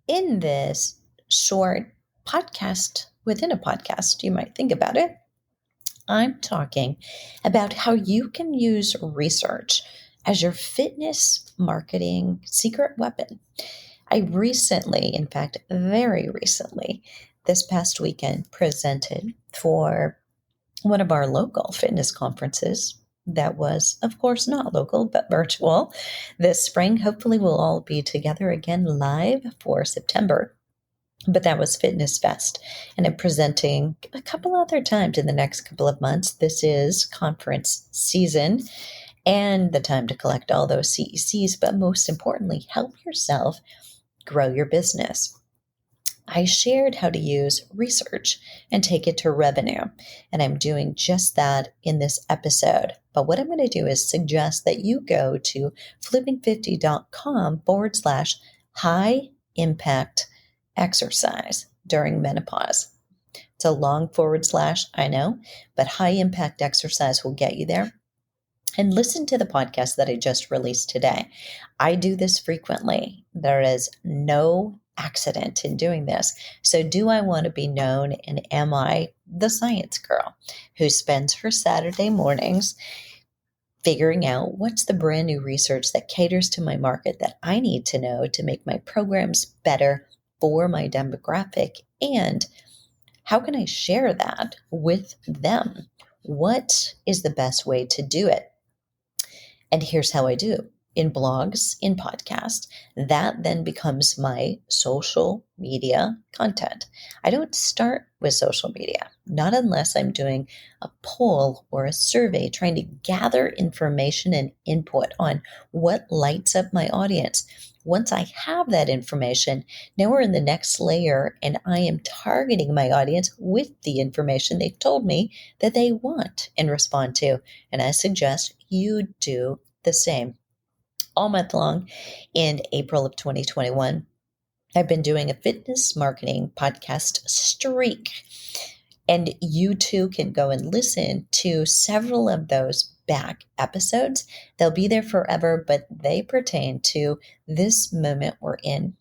In this short podcast within a podcast, you might think about it, I'm talking about how you can use research as your fitness marketing secret weapon. I recently, in fact, very recently, this past weekend, presented for one of our local fitness conferences that was, of course, not local, but virtual. This spring, hopefully, we'll all be together again live for September. But that was Fitness Fest. And I'm presenting a couple other times in the next couple of months. This is conference season and the time to collect all those CECs, but most importantly, help yourself grow your business. I shared how to use research and take it to revenue, and I'm doing just that in this episode. But what I'm going to do is suggest that you go to flipping50.com/high impact exercise during menopause. It's a long forward slash, I know, but high impact exercise will get you there. And listen to the podcast that I just released today. I do this frequently. There is no accident in doing this. So, do I want to be known, and am I the science girl who spends her Saturday mornings figuring out what's the brand new research that caters to my market that I need to know to make my programs better for my demographic? And how can I share that with them? What is the best way to do it? And here's how I do. In blogs, in podcasts, that then becomes my social media content. I don't start with social media, not unless I'm doing a poll or a survey trying to gather information and input on what lights up my audience. Once I have that information, now we're in the next layer, and I am targeting my audience with the information they've told me that they want and respond to. And I suggest you do the same. All month long in April of 2021, I've been doing a fitness marketing podcast streak. And you too can go and listen to several of those back episodes. They'll be there forever, but they pertain to this moment we're in.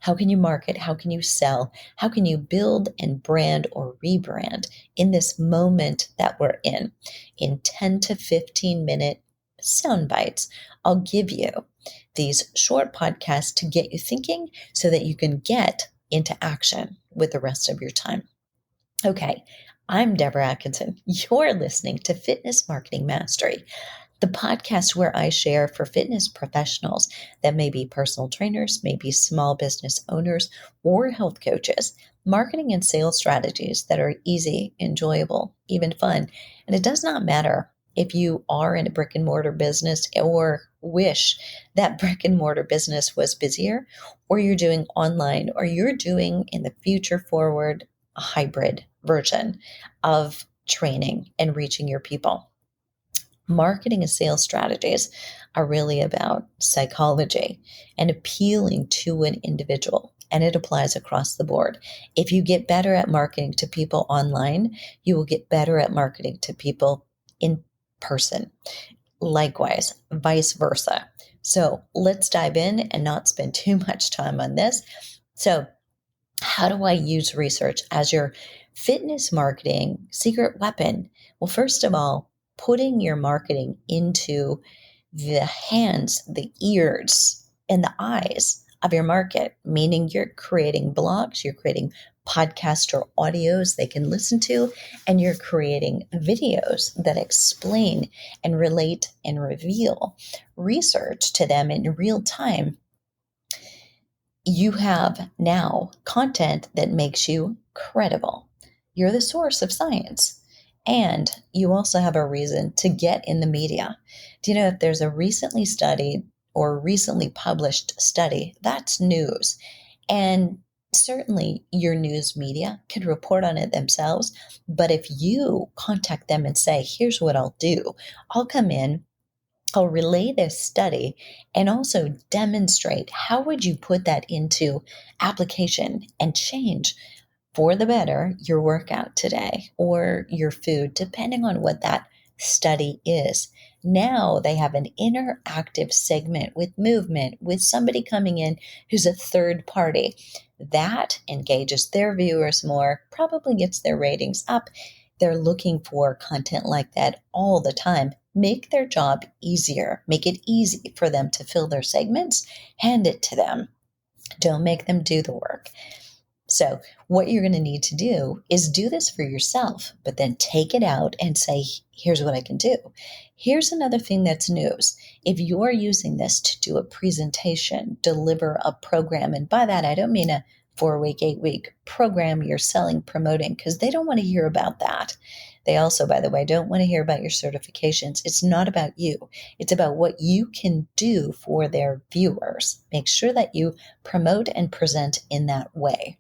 How can you market? How can you sell? How can you build and brand or rebrand in this moment that we're in 10 to 15 minute sound bites? I'll give you these short podcasts to get you thinking so that you can get into action with the rest of your time. Okay, I'm Deborah Atkinson. You're listening to Fitness Marketing Mastery, the podcast where I share for fitness professionals that may be personal trainers, maybe small business owners, or health coaches, marketing and sales strategies that are easy, enjoyable, even fun. And it does not matter if you are in a brick and mortar business or wish that brick and mortar business was busier, or you're doing online, or you're doing in the future forward a hybrid version of training and reaching your people. Marketing and sales strategies are really about psychology and appealing to an individual, and it applies across the board. If you get better at marketing to people online, you will get better at marketing to people in person. Likewise, vice versa. So let's dive in and not spend too much time on this. So, how do I use research as your fitness marketing secret weapon? Well, first of all, putting your marketing into the hands, the ears, and the eyes of your market, meaning you're creating blogs, you're creating podcasts or audios they can listen to, and you're creating videos that explain and relate and reveal research to them in real time. You have now content that makes you credible. You're the source of science. And you also have a reason to get in the media. Do you know if there's a recently studied or recently published study, that's news. And certainly your news media can report on it themselves. But if you contact them and say, here's what I'll do, I'll come in, I'll relay this study and also demonstrate how would you put that into application and change for the better your workout today or your food, depending on what that study is. Now they have an interactive segment with movement, with somebody coming in who's a third party. That engages their viewers more, probably gets their ratings up. They're looking for content like that all the time. Make their job easier. Make it easy for them to fill their segments. Hand it to them. Don't make them do the work. So, what you're going to need to do is do this for yourself, but then take it out and say, here's what I can do. Here's another thing that's news. If you're using this to do a presentation, deliver a program, and by that, I don't mean a 4-week, 8-week program you're selling, promoting, because they don't want to hear about that. They also, by the way, don't want to hear about your certifications. It's not about you. It's about what you can do for their viewers. Make sure that you promote and present in that way.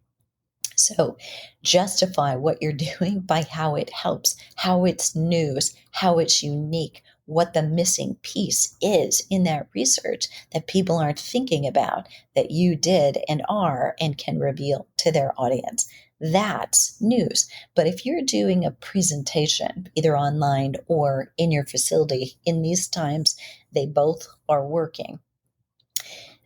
So justify what you're doing by how it helps, how it's news, how it's unique, what the missing piece is in that research that people aren't thinking about that you did and are and can reveal to their audience. That's news. But if you're doing a presentation, either online or in your facility, in these times, they both are working,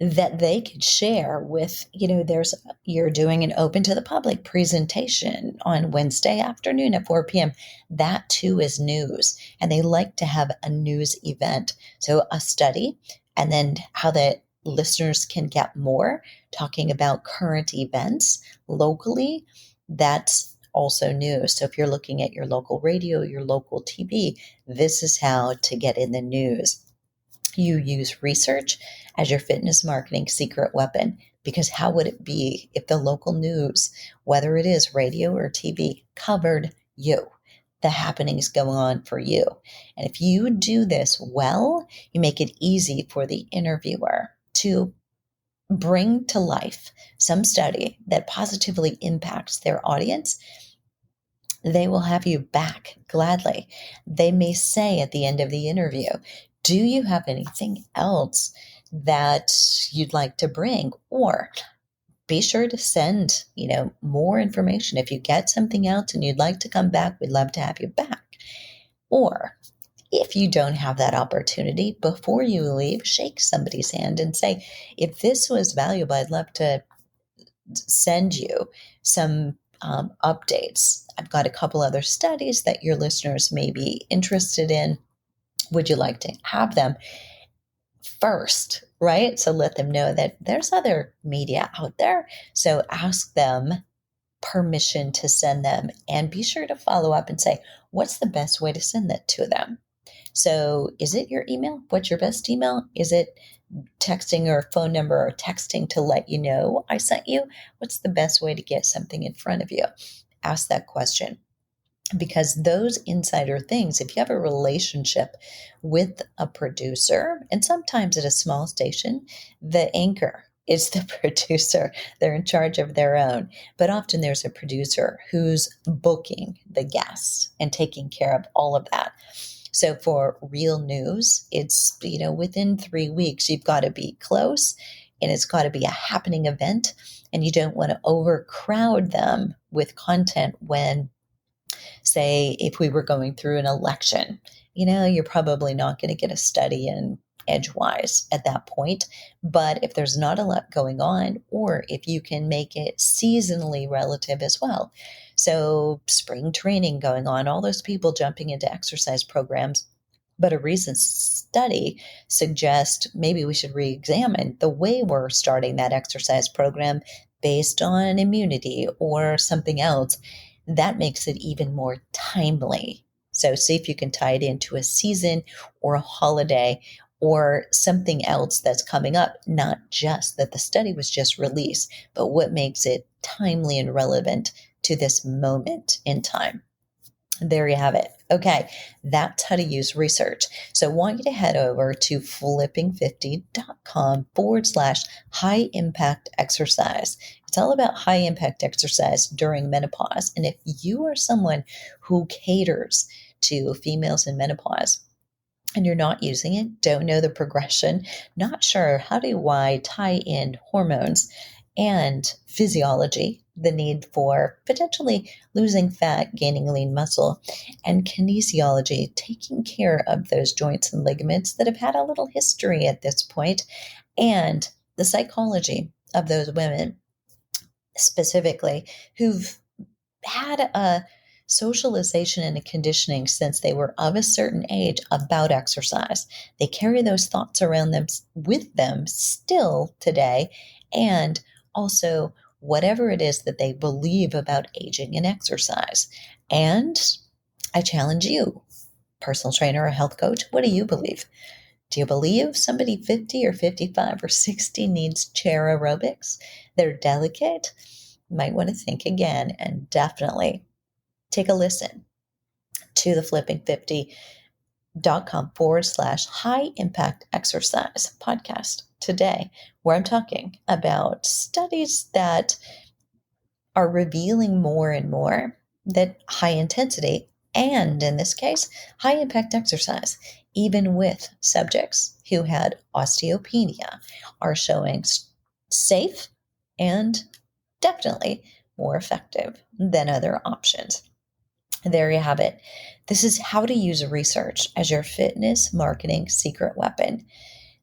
that they could share with, you're doing an open to the public presentation on Wednesday afternoon at 4 p.m. That too is news. And they like to have a news event. So a study, and then how the listeners can get more, talking about current events locally. That's also news. So if you're looking at your local radio, your local TV, this is how to get in the news. You use research as your fitness marketing secret weapon, because how would it be if the local news, whether it is radio or TV, covered you, the happenings going on for you? And if you do this well, you make it easy for the interviewer to bring to life some study that positively impacts their audience. They will have you back gladly. They may say at the end of the interview, do you have anything else that you'd like to bring? Or be sure to send, more information. If you get something else and you'd like to come back, we'd love to have you back. Or if you don't have that opportunity, before you leave, shake somebody's hand and say, if this was valuable, I'd love to send you some updates. I've got a couple other studies that your listeners may be interested in. Would you like to have them first, right? So let them know that there's other media out there. So ask them permission to send them, and be sure to follow up and say, what's the best way to send that to them? So is it your email? What's your best email? Is it texting or phone number, or texting to let you know I sent you? What's the best way to get something in front of you? Ask that question. Because those insider things, if you have a relationship with a producer, and sometimes at a small station, the anchor is the producer. They're in charge of their own. But often there's a producer who's booking the guests and taking care of all of that. So for real news, it's, within 3 weeks, you've got to be close, and it's got to be a happening event, and you don't want to overcrowd them with content when, say, if we were going through an election, you're probably not going to get a study in edgewise at that point. But if there's not a lot going on, or if you can make it seasonally relative as well. So spring training going on, all those people jumping into exercise programs. But a recent study suggests maybe we should re-examine the way we're starting that exercise program based on immunity or something else. That makes it even more timely. So see if you can tie it into a season or a holiday or something else that's coming up, not just that the study was just released, but what makes it timely and relevant to this moment in time. There you have it. Okay, that's how to use research. So I want you to head over to flipping50.com/high impact exercise. It's all about high impact exercise during menopause. And if you are someone who caters to females in menopause, and you're not using it, don't know the progression, not sure how do I tie in hormones and physiology the need for potentially losing fat, gaining lean muscle, and kinesiology, taking care of those joints and ligaments that have had a little history at this point, and the psychology of those women specifically who've had a socialization and a conditioning since they were of a certain age about exercise. They carry those thoughts around them with them still today, and also whatever it is that they believe about aging and exercise. And I challenge you, personal trainer or health coach, what do you believe? Do you believe somebody 50 or 55 or 60 needs chair aerobics? They're delicate. You might want to think again and definitely take a listen to the flipping50.com/high impact exercise podcast today, where I'm talking about studies that are revealing more and more that high intensity, and in this case, high impact exercise, even with subjects who had osteopenia, are showing safe and definitely more effective than other options. There you have it. This is how to use research as your fitness marketing secret weapon.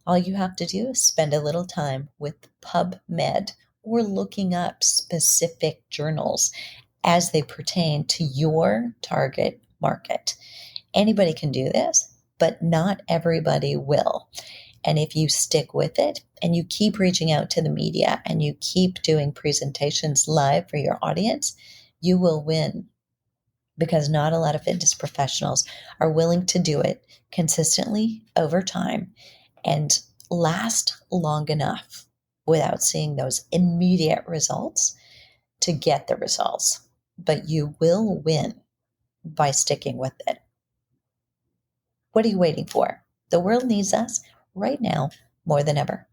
All you have to do is spend a little time with PubMed or looking up specific journals as they pertain to your target market. Anybody can do this, but not everybody will. And if you stick with it and you keep reaching out to the media and you keep doing presentations live for your audience, you will win, because not a lot of fitness professionals are willing to do it consistently over time and last long enough without seeing those immediate results to get the results. But you will win by sticking with it. What are you waiting for? The world needs us right now more than ever.